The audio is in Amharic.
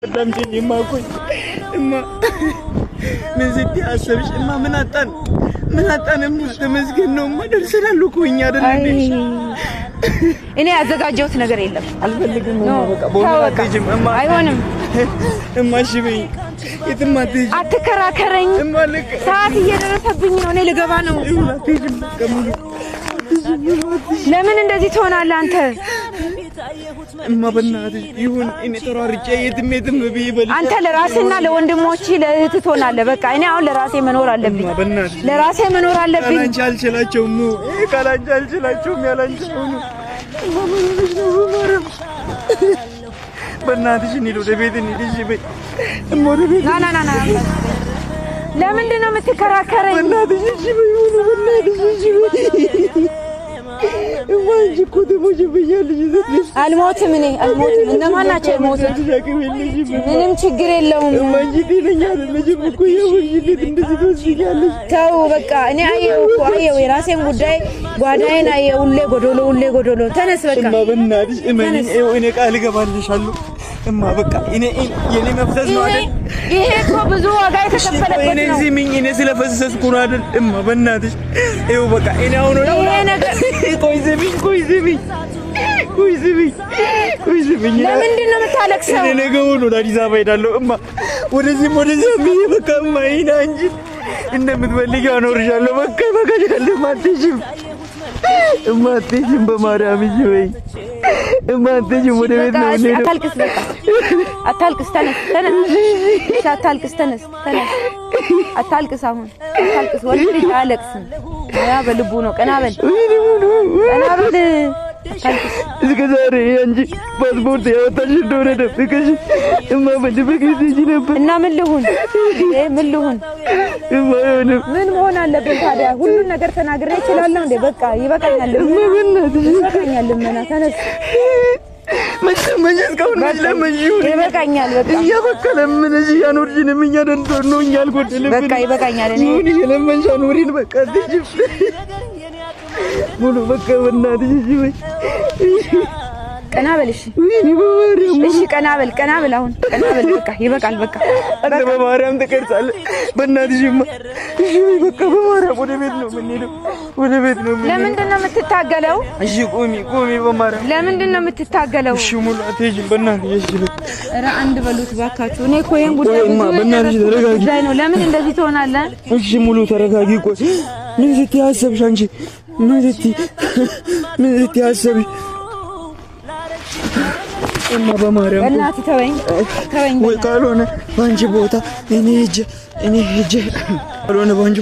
دمتني ما كوي إما من زدي أسبش إما من أتان مستمسكين نوم ما درسنا لكوين يا دلني إني أزعجوت نجار إلا ألفلك ما بقى بونا تيجي إما أيوانم إما شبي إتما تيجي أتكررين إما لك ساعتي يدرس بيني وني لجبانو إما تيجي كمل لمن እንደዚህ ትሆናለህ አንተ እማ በእናትሽ ይሁን እኔ ተራርጬ የትም በይበል አንተ ለራስና ለወንድሞች ለእህት ትሆናለህ በቃ እኔ አሁን ለራሴ መኖር አለብኝ ለራሴ መኖር አለብኝ ካላንቺ አልችላቸውም ካላንቺ አልችላቸውም ያላንቺ ነው በእናትሽ እንሂድ ወደ ቤት እንሂድ እሺ በይ እማ ወደ ቤት ና ለምንድን ነው የምትከራከረኝ በእናትሽ እሺ በይ በእናትሽ እሺ በይ ወንጂ ኮደ ሞጅ በያልሽ ዘትሽ አልሞትም አልሞትም እነማን ናቸው የሞቱት ምንም ችግር የለውም ወንጂ ጤነኛ አይደለሽም እኮ የወንጂ እንደዚህ ትወስኛለሽ ተው በቃ እኔ አየው የራሴን ጉዳይ ጓዳዬን አየው ሁሌ ጎዶሎ ተነስ በቃ እማ በእናትሽ እኔ ቃል እገባልሻለሁ እማ በቃ እኔ የኔ መፍሰስ ነው አይደል ይሄ እኮ ብዙ ዋጋ የተከፈለበት እኔ እዚህ ምን እኔ ስለፈሰስኩ ነው አይደል እማ በእናትሽ ይኸው በቃ እኔ አሁን ነው ይሄ ነገር ቆይ ዝምኝ ለምንድን ነው የምታለቅሰው እኔ ነገው ነው አዲስ አበባ ሄዳለሁ እማ ወደዚህ ምን በቃ ማይና እንጂ እንደምትፈልጊው አኖርሻለሁ በቃ ለማትሽም እማ አትሽም በማርያም እጂ ወይ እማ አትሽም ወደ ቤት ነው እንዴ አታልቅስ በቃ አታልቅስ ተነስ ተነስ አታልቅስ አሁን አታልቅስ ወልድ ልጅ አያለቅስም ያ በልቡ ነው ቀና በል እስከ ዛሬ አንቺ ፓስፖርት ያወጣሽ እንደሆነ ደብቀሽ እማ በድብቅ ይዘሽ ነበር እና ምን ልሁን እማ ምን መሆን አለበት ታዲያ ሁሉን ነገር ተናግሬ እችላለሁ እንዴ በቃ ይበቃኛል እማ በእናትሽ ይበቃኛል ለምን ተነስ መጀመሪያ እስካሁን ይበቃኛል በቃ እየበቀለ ምን እዚህ ያኖርሽን እኛ ደንቶን ነው እኛ አልጎደለም በቃ ይበቃኛል እኔ ምን የለመንሽ አኖሪን በቃ ትጅ ሙሉ በቃ በእናትሽ እሺ በይ ቀና በል እሺ እሺ ቀና በል አሁን ቀና በል በቃ ይበቃል በቃ አንተ በማርያም ትቀርጻለህ በእናትሽማ እሺ በይ በቃ በማርያም ወደ ቤት ነው የምንሄደው ለምንድን ነው የምትታገለው እሺ ቁሚ በማርያም ለምንድን ነው የምትታገለው እሺ ሙሉ አትሄጂም በእናትሽ እሺ ኧረ አንድ በሉት ባካችሁ እኔ እኮ ይሄን ጉዳይ በእናትሽ ተረጋጊ ነው ለምን እንደዚህ ትሆናለህ እሺ ሙሉ ተረጋጊ ቆይ ምን ስትይ አሰብሽ አንቺ ምን ስትይ አሰብሽ እማ በማርያም በእናትህ ተወኝ ወይ ካልሆነ ባንቺ ቦታ እኔ ሄጄ ካልሆነ ባንቺ